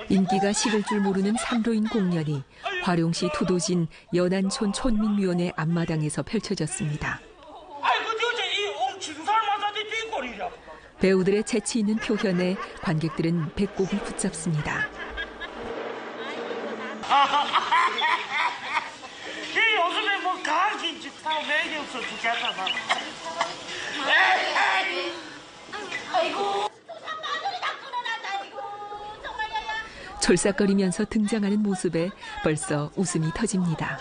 인기가 식을 줄 모르는 삼로인 공연이 화룡시 투도진 연안촌 촌민위원회 앞마당에서 펼쳐졌습니다. 배우들의 재치 있는 표현에 관객들은 배꼽을 붙잡습니다. 요즘에 뭐 감기 좋다고 맥이 없어 죽겠다. 아이고. 졸싹거리면서 등장하는 모습에 벌써 웃음이 터집니다.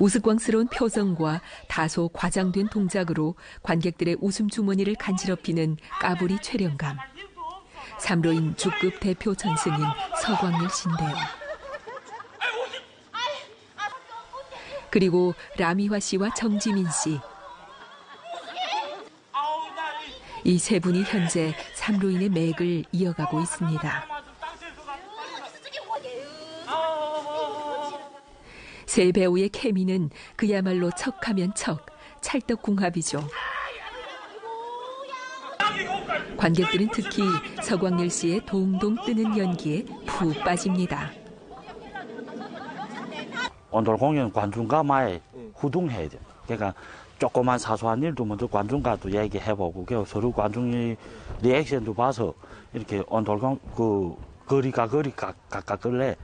우스꽝스러운 표정과 다소 과장된 동작으로 관객들의 웃음 주머니를 간지럽히는 까불이 촬영감. 삼로인 주급 대표 전승인 서광열 씨인데요. 그리고 라미화 씨와 정지민 씨. 이 세 분이 현재 삼로인의 맥을 이어가고 있습니다. 세 배우의 케미는 그야말로 척하면 척, 찰떡궁합이죠. 관객들은 특히 서광열 씨의 동동 뜨는 연기에 푹 빠집니다. 온돌 공연 관중과 많이互动해야 돼요. 그러니까 조그만 사소한 일도 먼저 관중과도 얘기해보고 서로 관중의 리액션도 봐서 이렇게 온돌 그 거리가 가깝길래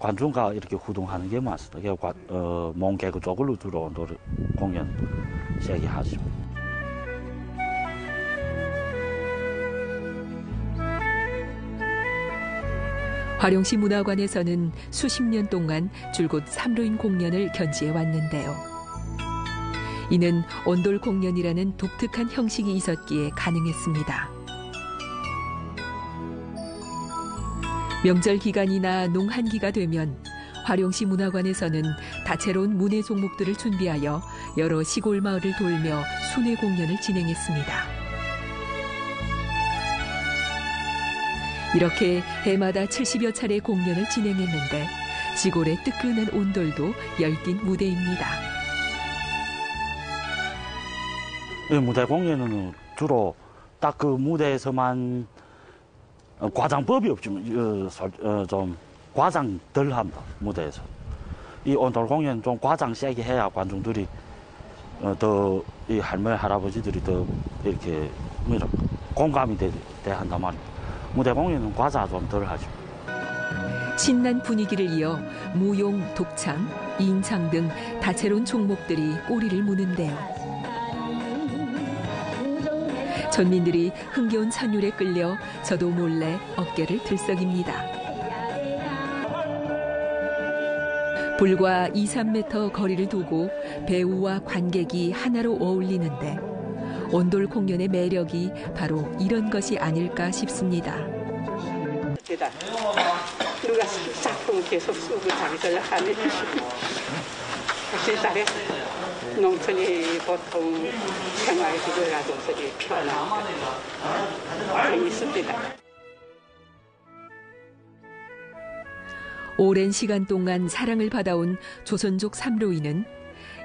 관중과 이렇게互动하는 게 맞습니다. 몽개그 쪽으로 주로 온돌 공연 시작하죠. 화룡시 문화관에서는 수십 년 동안 줄곧 삼로인 공연을 견지해 왔는데요. 이는 온돌 공연이라는 독특한 형식이 있었기에 가능했습니다. 명절 기간이나 농한기가 되면 화룡시 문화관에서는 다채로운 문예 종목들을 준비하여 여러 시골 마을을 돌며 순회 공연을 진행했습니다. 이렇게 해마다 70여 차례 공연을 진행했는데 시골의 뜨끈한 온돌도 열띤 무대입니다. 무대 공연은 주로 딱 그 무대에서만 과장법이 없지만 좀 과장 덜 합니다. 무대에서. 이 온돌 공연 좀 과장 세게 해야 관중들이 더 이 할머니 할아버지들이 더 이렇게 공감이 돼 한단 말이에요. 무대 공연은 과자 좀 덜 하죠. 신난 분위기를 이어 무용, 독창, 인창 등 다채로운 종목들이 꼬리를 무는데요. 전민들이 흥겨운 찬율에 끌려 저도 몰래 어깨를 들썩입니다. 불과 2~3m 거리를 두고 배우와 관객이 하나로 어울리는데 온돌 공연의 매력이 바로 이런 것이 아닐까 싶습니다. 누가 작품 계속 쓰고 자기 전략하는 실상에 농촌이 보통 생활이 그거라도 편하고 재밌습니다. 오랜 시간 동안 사랑을 받아온 조선족 삼로인은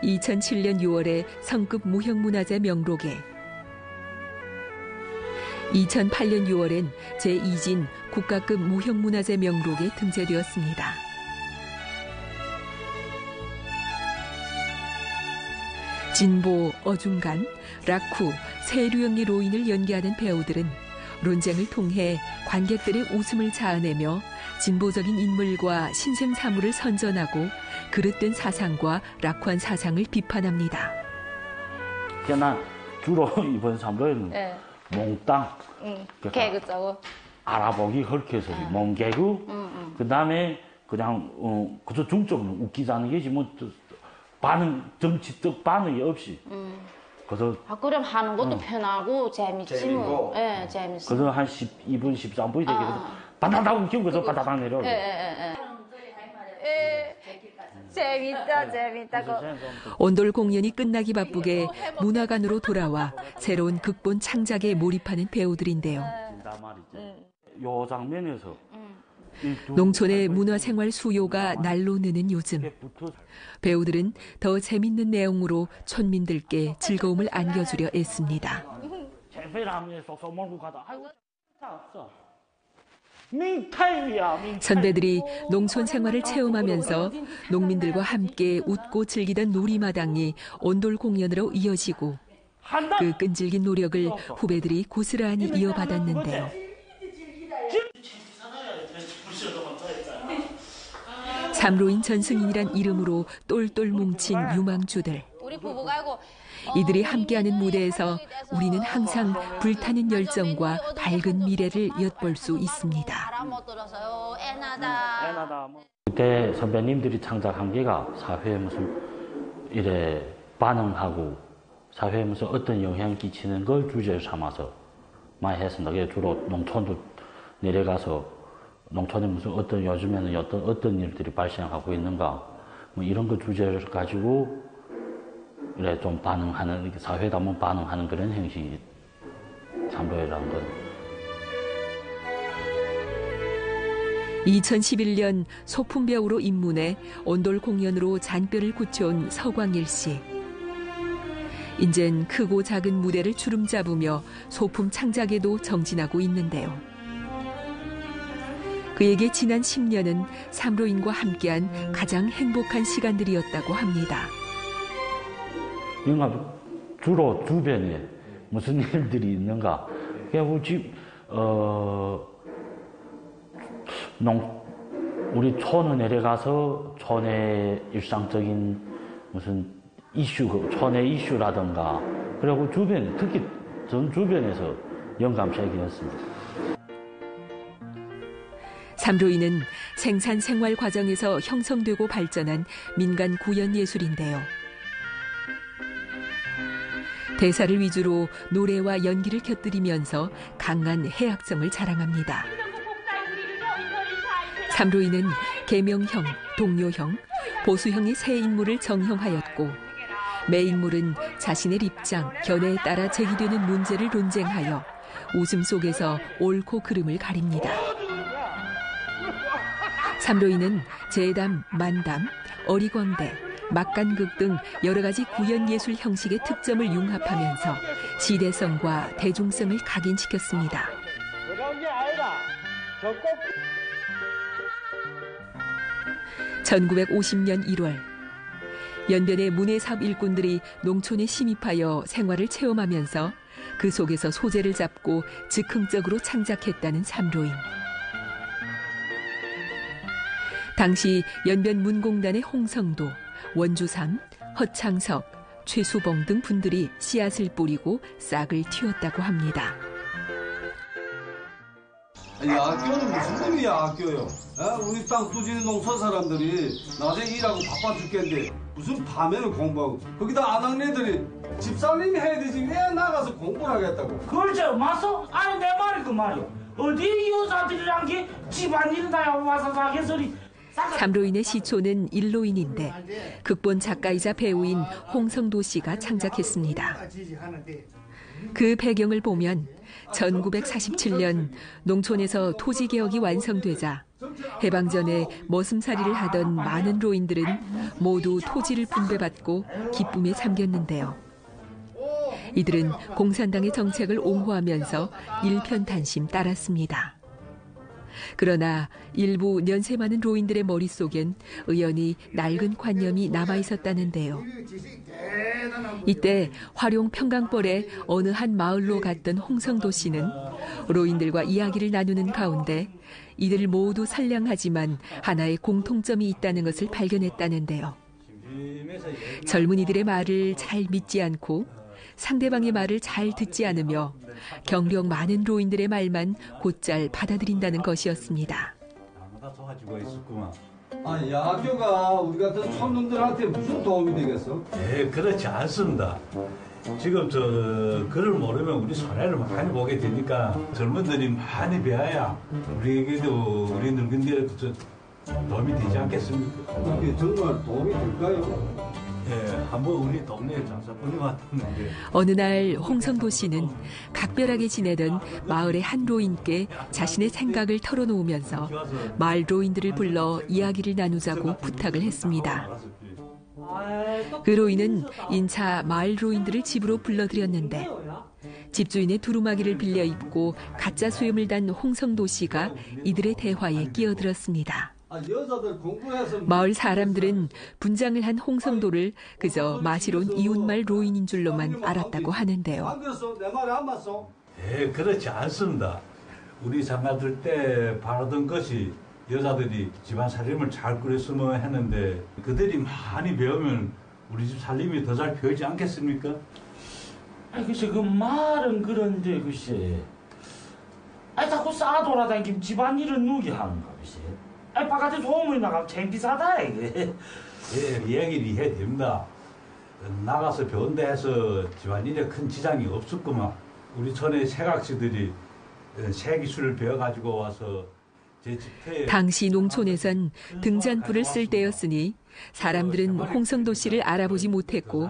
2007년 6월에 성급 무형문화재 명록에 2008년 6월엔 제2진 국가급 무형문화재 명록에 등재되었습니다. 진보, 어중간, 락후, 세류영리 로인을 연기하는 배우들은 론쟁을 통해 관객들의 웃음을 자아내며 진보적인 인물과 신생사물을 선전하고 그릇된 사상과 락후한 사상을 비판합니다. 그냥 주로 이번 삼로에는 네. 몽땅, 개그적으로 알아보기 헐케서 몽개그, 그 다음에 그냥 그저 중점은 웃기자는 게지 뭐 반응 정치적 반응이 없이. 그래서 그럼 하는 것도 편하고 재밌지 뭐. 예, 재밌어. 그래서 한 12분, 13분이 되게 바다닥 웃기고 그래서 바다닥 내려. 재밌다. 온돌 공연이 끝나기 바쁘게 문화관으로 돌아와 새로운 극본 창작에 몰입하는 배우들인데요. 요 장면에서 농촌의 문화생활 수요가 날로 느는 요즘, 배우들은 더 재밌는 내용으로 촌민들께 즐거움을 안겨주려 애씁니다. 선배들이 농촌 생활을 체험하면서 농민들과 함께 웃고 즐기던 놀이마당이 온돌 공연으로 이어지고 그 끈질긴 노력을 후배들이 고스란히 이어받았는데요. 삼로인 전승인이란 이름으로 똘똘 뭉친 유망주들. 이들이 함께하는 무대에서 우리는 항상 불타는 열정과 밝은 미래를 엿볼 수 있습니다. 그때 선배님들이 창작한 게가 사회에 무슨 이래 반응하고 사회에 무슨 어떤 영향을 끼치는 걸 주제로 삼아서 많이 했습니다. 그게 주로 농촌도 내려가서 농촌에 무슨 어떤 요즘에는 어떤 일들이 발생하고 있는가 뭐 이런 거 주제를 가지고 이래 좀 반응하는 사회에 한번 반응하는 그런 형식이 삼로이라는 건. 2011년 소품배우로 입문해 온돌 공연으로 잔뼈를 굳혀온 서광일 씨. 이젠 크고 작은 무대를 주름잡으며 소품 창작에도 정진하고 있는데요. 그에게 지난 10년은 삼로인과 함께한 가장 행복한 시간들이었다고 합니다. 영화 주로 주변에 무슨 일들이 있는가? 그냥 우리 촌에 내려가서 촌의 일상적인 무슨 이슈, 촌의 이슈라든가 그리고 주변, 특히 전 주변에서 영감책이었습니다. 삼로인은 생산 생활 과정에서 형성되고 발전한 민간 구연 예술인데요. 대사를 위주로 노래와 연기를 곁들이면서 강한 해악성을 자랑합니다. 삼로인은 계명형, 동료형, 보수형의 세 인물을 정형하였고 매 인물은 자신의 입장, 견해에 따라 제기되는 문제를 논쟁하여 웃음 속에서 옳고 그름을 가립니다. 삼로인은 재담, 만담, 어리광대, 막간극 등 여러 가지 구연 예술 형식의 특점을 융합하면서 시대성과 대중성을 각인시켰습니다. 1950년 1월 연변의 문예사업 일꾼들이 농촌에 침입하여 생활을 체험하면서 그 속에서 소재를 잡고 즉흥적으로 창작했다는 삼로인. 당시 연변 문공단의 홍성도, 원주삼, 허창석, 최수봉 등 분들이 씨앗을 뿌리고 싹을 틔웠다고 합니다. 야학교는 무슨 의미야, 학교요? 우리 땅 두지는 농촌 사람들이 낮에 일하고 바빠 죽겠는데 무슨 밤에는 공부하고 거기다 아낙네들이 집살림이 해야 되지 왜 나가서 공부를 하겠다고? 그렇죠. 맞어? 아니 내 말이 그 말이야. 어디 여자들이란 게 집안일 다 와서 사개소리. 삼로인의 시초는 일로인인데 극본 작가이자 배우인 홍성도 씨가 창작했습니다. 그 배경을 보면 1947년 농촌에서 토지개혁이 완성되자 해방 전에 머슴살이를 하던 많은 로인들은 모두 토지를 분배받고 기쁨에 잠겼는데요. 이들은 공산당의 정책을 옹호하면서 일편단심 따랐습니다. 그러나 일부 연세 많은 로인들의 머릿속엔 의연히 낡은 관념이 남아있었다는데요. 이때 화룡 평강벌의 어느 한 마을로 갔던 홍성도 씨는 로인들과 이야기를 나누는 가운데 이들 모두 선량하지만 하나의 공통점이 있다는 것을 발견했다는데요. 젊은이들의 말을 잘 믿지 않고 상대방의 말을 잘 듣지 않으며 경력 많은 로인들의 말만 곧잘 받아들인다는 것이었습니다. 아니, 야학교가 우리 같은 촌놈들한테 무슨 도움이 되겠어? 그렇지 않습니다. 지금 그걸 모르면 우리 손해를 많이 보게 되니까 젊은들이 많이 배워야 우리에게도 우리 늙은이들에게 도움이 되지 않겠습니까? 그게 정말 도움이 될까요? 예, 한번 우리 동네에 장사꾼이 왔는데 어느 날 홍성도 씨는 각별하게 지내던 마을의 한 로인께 자신의 생각을 털어놓으면서 마을 로인들을 불러 이야기를 나누자고 부탁을 했습니다. 그 로인은 인차 마을 로인들을 집으로 불러들였는데 집주인의 두루마기를 빌려 입고 가짜 수염을 단 홍성도 씨가 이들의 대화에 끼어들었습니다. 마을 사람들은 분장을 한 홍성도를 그저 마실 온 이웃말 로인인 줄로만 알았다고 하는데요. 예, 그렇지 않습니다. 우리 장가들 때 바라던 것이 여자들이 집안 살림을 잘 꾸렸으면 했는데 그들이 많이 배우면 우리 집 살림이 더 잘 배우지 않겠습니까? 아이 글쎄 그 말은 그런데 글쎄 아이 자꾸 싸돌아다니면 집안일은 누기 하는가 글쎄 아이 바깥에 소문이 나가면 창피하다 이게. 예, 이야기를 이해해야 됩니다. 나가서 배운다 해서 집안일에 큰 지장이 없었구만. 우리 촌의 새각시들이 새 기술을 배워가지고 와서 제 집터에 당시 농촌에선 등잔불을 쓸 때였으니 사람들은 홍성도 씨를 알아보지 못했고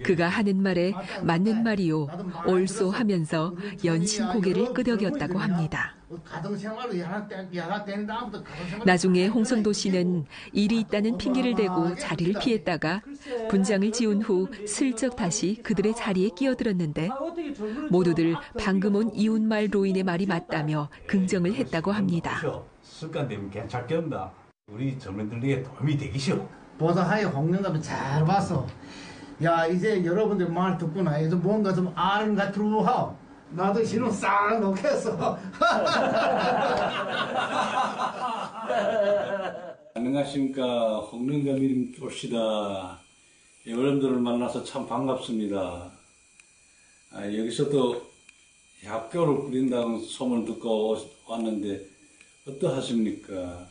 그가 하는 말에 맞는 말이요 옳소 하면서 연신 고개를 끄덕였다고 합니다. 나중에 홍성도 씨는 일이 있다는 핑계를 대고 자리를 피했다가 분장을 지운 후 슬쩍 다시 그들의 자리에 끼어들었는데 모두들 방금 온 이웃말 로인의 말이 맞다며 긍정을 했다고 합니다. 습관되면 괜찮겠다. 우리 젊은들에게 도움이 되기시오. 보다하에 홍련갑을 잘 봤어. 야 이제 여러분들 말 듣구나. 이제 뭔가 좀 아는 것 같으로 하오. 나도 신혼 싹 놓겠어. 안녕하십니까. 홍련갑님 쫄시다. 여러분들을 만나서 참 반갑습니다. 여기서 또 학교를 꾸린다는 소문을 듣고 왔는데 어떠하십니까?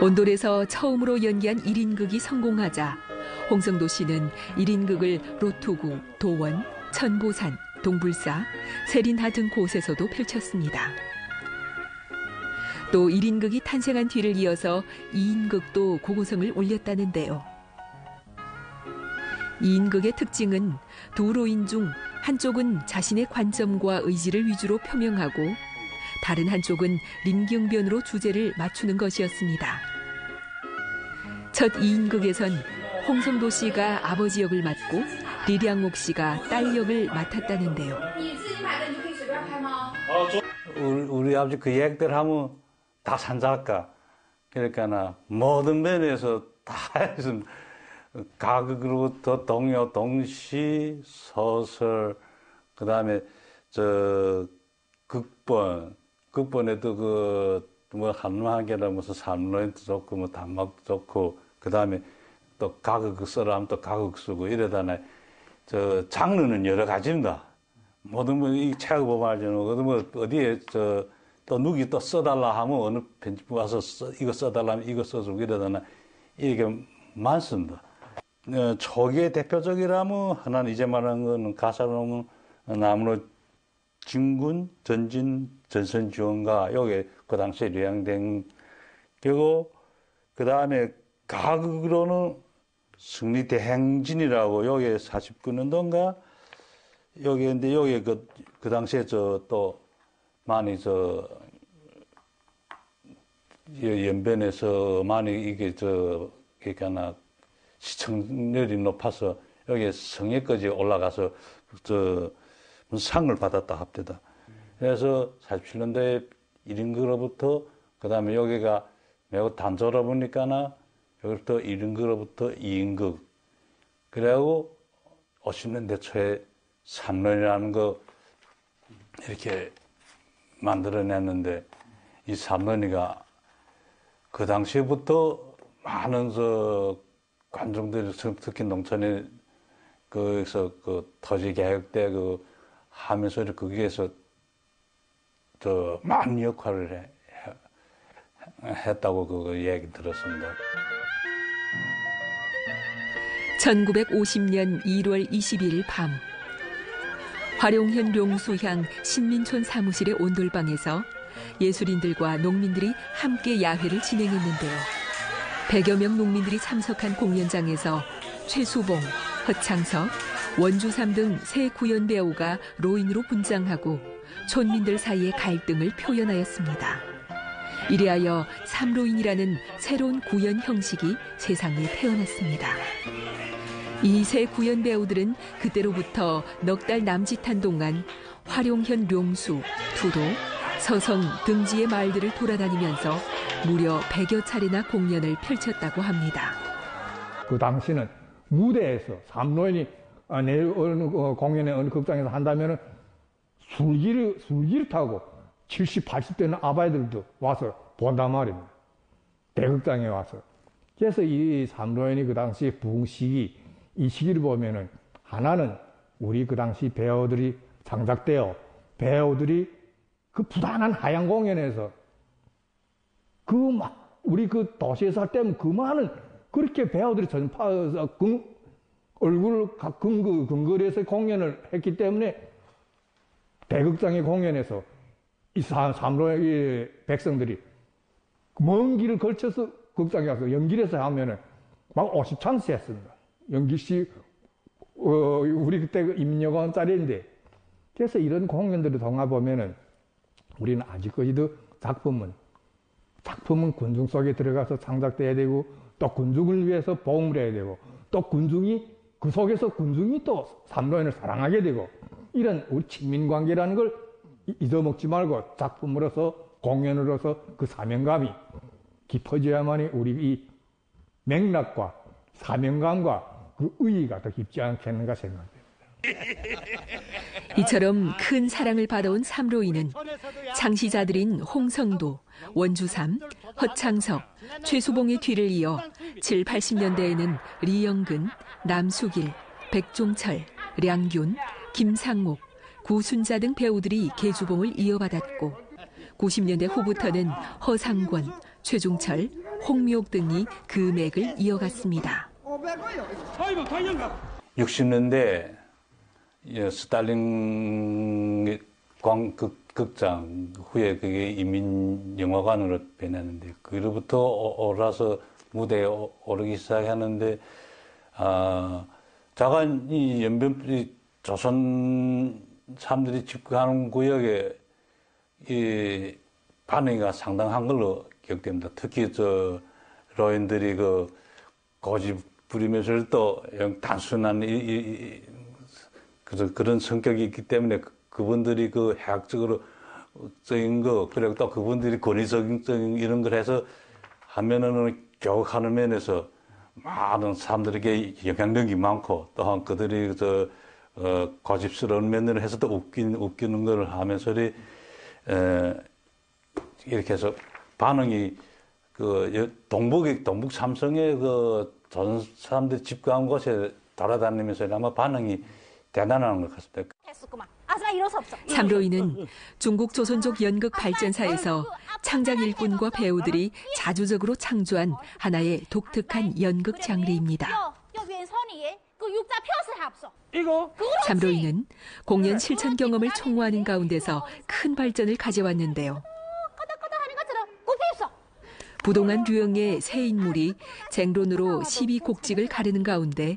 온돌에서 처음으로 연기한 1인극이 성공하자 홍성도 씨는 1인극을 로토구, 도원, 천보산, 동불사, 세린하 등 곳에서도 펼쳤습니다. 또 1인극이 탄생한 뒤를 이어서 2인극도 고고성을 올렸다는데요. 2인극의 특징은 두 로인 중 한쪽은 자신의 관점과 의지를 위주로 표명하고 다른 한쪽은 림경변으로 주제를 맞추는 것이었습니다. 첫 2인극에선 홍성도 씨가 아버지 역을 맡고 리량옥 씨가 딸 역을 맡았다는데요. 우리 아버지 그 얘기들 하면 다 산작가. 그러니까 모든 면에서 다 했습니다. 가극으로부터 동요, 동시, 소설, 그 다음에 극본에도 한마하게라 무슨 산로인도 좋고 뭐 단막도 좋고 그 다음에 또 가극 써라 하면 또 가극 쓰고 이러다나 장르는 여러 가지입니다. 모든 이 책을 보면 알잖아요. 어디에 또 누기 또 써달라 하면 어느 편집부 와서 이거 써달라 하면 이거 써주고 이러다나 이게 많습니다. 초기에 대표적이라면 하나는 이제 말한 거는 가사로 하면 나무로 진군, 전진, 전선지원가 요게 그 당시에 류양된 그리고 그 다음에 가극으로는 승리대행진이라고 요게 49년도인가 요게인데 요게 그 당시에 또 많이 연변에서 많이 이게 그러니까 시청률이 높아서 여기 성역까지 올라가서 상을 받았다 합니다. 그래서 47년도에 1인극으로부터 그 다음에 여기가 매우 단조라 보니까나 여기부터 1인극으로부터 2인극 그리고 50년대 초에 3론이라는 거 이렇게 만들어냈는데 이 3론이가 그 당시부터 많은 관중들이 특히 농촌에 거기서 토지 개혁 때 하면서 거기에서 많은 역할을 했다고 그 얘기 들었습니다. 1950년 1월 22일 밤 화룡현 룡수향 신민촌 사무실의 온돌방에서 예술인들과 농민들이 함께 야회를 진행했는데요. 100여 명 농민들이 참석한 공연장에서 최수봉, 허창석, 원주삼 등 새 구연 배우가 로인으로 분장하고 촌민들 사이의 갈등을 표현하였습니다. 이리하여 삼로인이라는 새로운 구연 형식이 세상에 태어났습니다. 이 새 구연 배우들은 그때로부터 넉 달 남짓한 동안 화룡현 룡수, 투도, 서성 등지의 마을들을 돌아다니면서 무려 100여 차례나 공연을 펼쳤다고 합니다. 그 당시는 무대에서 삼로인이 내일 어느 공연에 어느 극장에서 한다면은 술기를 타고 70, 80대는 아바이들도 와서 본단 말입니다. 대극장에 와서. 그래서 이 삼로인이 그 당시 부흥 시기, 이 시기를 보면은 하나는 우리 그 당시 배우들이 장작되어 배우들이 그 부단한 하양 공연에서 우리 그 도시에서 할 때면 그 많은 그렇게 배우들이 전파해서 얼굴을 근거리에서 공연을 했기 때문에 대극장의 공연에서 이 삼로의 백성들이 먼 길을 걸쳐서 극장에 가서 연길에서 하면은 막 50찬스 했습니다. 연길씨, 우리 그때 그 임여관 짜리인데. 그래서 이런 공연들을 통해보면은 우리는 아직까지도 작품은 군중 속에 들어가서 창작돼야 되고 또 군중을 위해서 보험을 해야 되고 또 그 속에서 군중이 또 삼로인을 사랑하게 되고 이런 우리 친민관계라는 걸 잊어먹지 말고 작품으로서 공연으로서 그 사명감이 깊어져야만이 우리 이 맥락과 사명감과 그 의의가 더 깊지 않겠는가 생각됩니다. 이처럼 큰 사랑을 받아온 삼로인은 창시자들인 홍성도, 원주삼, 허창석, 최수봉의 뒤를 이어 7, 80년대에는 리영근, 남수길, 백종철, 량균, 김상목, 구순자 등 배우들이 계주봉을 이어받았고 90년대 후부터는 허상권, 최종철, 홍미옥 등이 그 맥을 이어갔습니다. 60년대 스탈린 극장 후에 그게 인민영화관으로 변했는데 그로부터 올라서 무대에 오르기 시작했는데 자간 이 연변 조선 사람들이 집거하는 구역에 이 반응이 상당한 걸로 기억됩니다. 특히 로인들이 그 고집 부리면서 또 단순한 그런 성격이 있기 때문에 그분들이 그 해학적으로 적인 거 그리고 또 그분들이 권위적인 이런 걸 해서 하면은 교육하는 면에서 많은 사람들에게 영향력이 많고 또한 그들이 고집스러운 면을 해서 또 웃기는 걸 하면서 이렇게 해서 반응이 동북 삼성의 전 사람들이 집거한 곳에 돌아다니면서 아마 반응이 대단한 것 같습니다. 삼로인은 중국 조선족 연극 발전사에서 창작 일꾼과 배우들이 자주적으로 창조한 하나의 독특한 연극 장르입니다. 삼로인은 공연 실천 경험을 총무하는 가운데서 큰 발전을 가져왔는데요. 부동한 류형의 새 인물이 쟁론으로 시비곡직을 가르는 가운데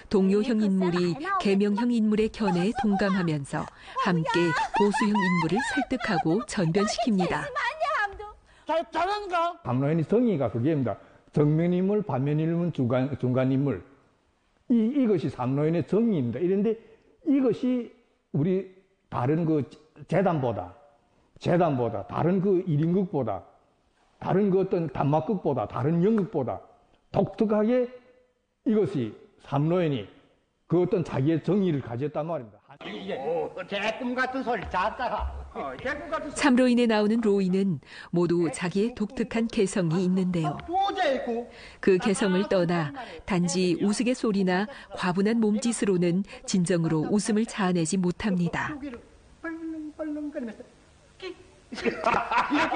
동요형 인물이 계명형 인물의 견해에 동감하면서 함께 보수형 인물을 설득하고 전변시킵니다. 삼로인의 정의가 그게입니다. 정면 인물, 반면 인물, 중간 인물. 이것이 삼로인의 정의입니다. 이런데 이것이 우리 다른 그 재단보다 다른 그 1인극보다 다른 그 어떤 단막극보다 다른 연극보다 독특하게 이것이 삼로인이 그 어떤 자기의 정의를 가졌단 말입니다. 개꿈 같은 소리 잤다가. 삼로인에 나오는 로인은 모두 자기의 독특한 개성이 있는데요. 그 개성을 떠나 단지 우스갯소리나 과분한 몸짓으로는 진정으로 웃음을 자아내지 못합니다.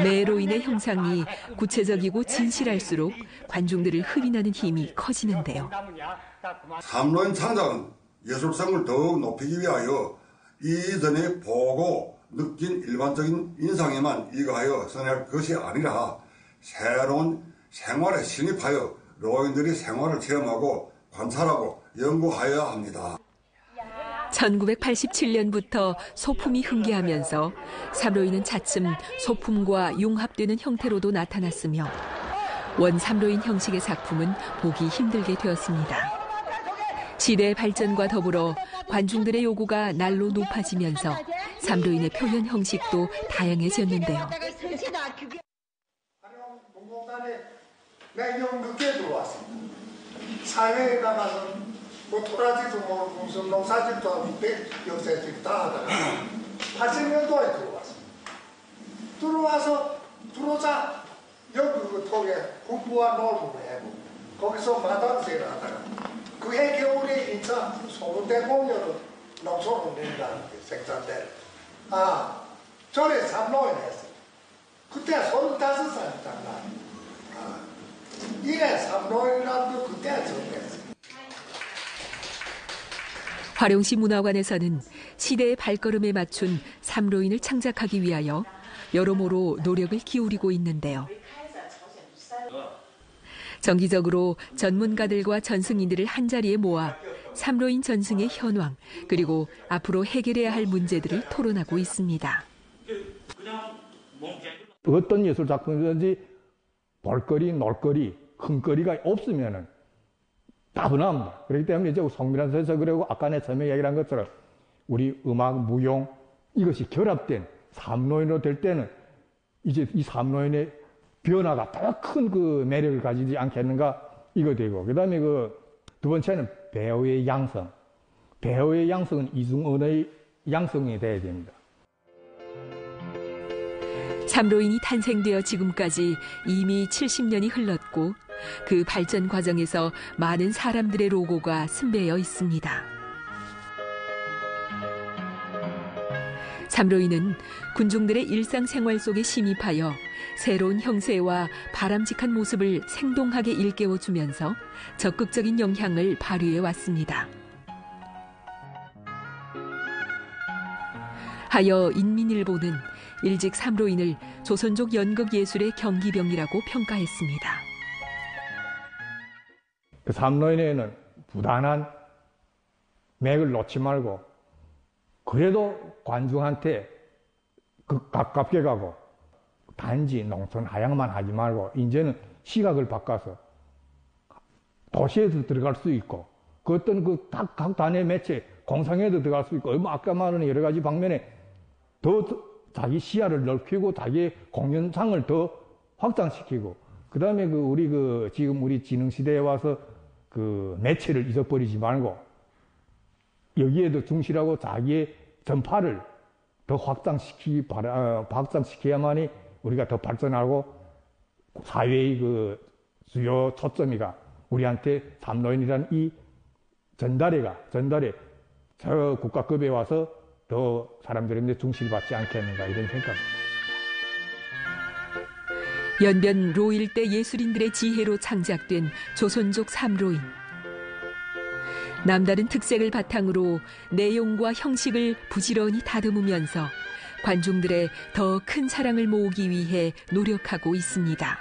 매 로인의 형상이 구체적이고 진실할수록 관중들을 흡인하는 힘이 커지는데요. 삼로인 창작은 예술성을 더욱 높이기 위하여 이전에 보고 느낀 일반적인 인상에만 이거하여 써낼 것이 아니라 새로운 생활에 신입하여 노인들이 생활을 체험하고 관찰하고 연구하여야 합니다. 1987년부터 소품이 흥계하면서 삼로인은 차츰 소품과 융합되는 형태로도 나타났으며 원 삼로인 형식의 작품은 보기 힘들게 되었습니다. 시대의 발전과 더불어 관중들의 요구가 날로 높아지면서 삼로인의 표현 형식도 다양해졌는데요. 공공단에 매년 늦게 들어왔습니다. 사회에 나가서 뭐 토라지도 모르고 무슨 농사집도 하고 역사집 다 하다가 80년도에 들어왔습니다. 들어오자 여기 그 통에 공부와 놀부를 해보고 거기서 마당새를 하다가 그해 겨울에 인천 소문대 공연을 농촌으로 낸다는 게 생산대를. 전에 삼로인 했어요. 그때 35살 장난. 이래 삼로인이라도 그때 정했어요. 화룡시 문화관에서는 시대의 발걸음에 맞춘 삼로인을 창작하기 위하여 여러모로 노력을 기울이고 있는데요. 정기적으로 전문가들과 전승인들을 한자리에 모아 삼로인 전승의 현황 그리고 앞으로 해결해야 할 문제들을 토론하고 있습니다. 어떤 예술 작품이든지 볼거리, 놀거리, 흥거리가 없으면은 따분합니다. 그렇기 때문에 이제 송미란 선생 그리고 아까 내 처음에 얘기한 것처럼 우리 음악, 무용 이것이 결합된 삼로인으로 될 때는 이제 이 삼로인의 변화가 더 큰 그 매력을 가지지 않겠는가 이거 되고 그다음에 그 두 번째는 배우의 양성. 배우의 양성은 이중언어의 양성이 돼야 됩니다. 삼로인이 탄생되어 지금까지 이미 70년이 흘렀고 그 발전 과정에서 많은 사람들의 로고가 승배해 있습니다. 삼로인은 군중들의 일상생활 속에 심입하여 새로운 형세와 바람직한 모습을 생동하게 일깨워주면서 적극적인 영향을 발휘해 왔습니다. 하여 인민일보는 일찍 삼로인을 조선족 연극예술의 경기병이라고 평가했습니다. 그 삼로인에는 부단한 맥을 놓지 말고 그래도 관중한테 가깝게 가고 단지 농촌 하향만 하지 말고 이제는 시각을 바꿔서 도시에도 들어갈 수 있고 그 어떤 그 각 단의 매체 공상에도 들어갈 수 있고 아까 말한 여러 가지 방면에 더 자기 시야를 넓히고 자기 공연장을 더 확장시키고 그 다음에 지금 우리 지능 시대에 와서 그 매체를 잊어버리지 말고 여기에도 충실하고 자기의 전파를 더 확장시켜야만이 우리가 더 발전하고 사회의 그 주요 초점이가 우리한테 삼로인이라는 이 전달에 저 국가급에 와서 더 사람들한테 중시받지 않겠는가 이런 생각입니다. 연변 로일대 예술인들의 지혜로 창작된 조선족 삼로인. 남다른 특색을 바탕으로 내용과 형식을 부지런히 다듬으면서 관중들의 더 큰 사랑을 모으기 위해 노력하고 있습니다.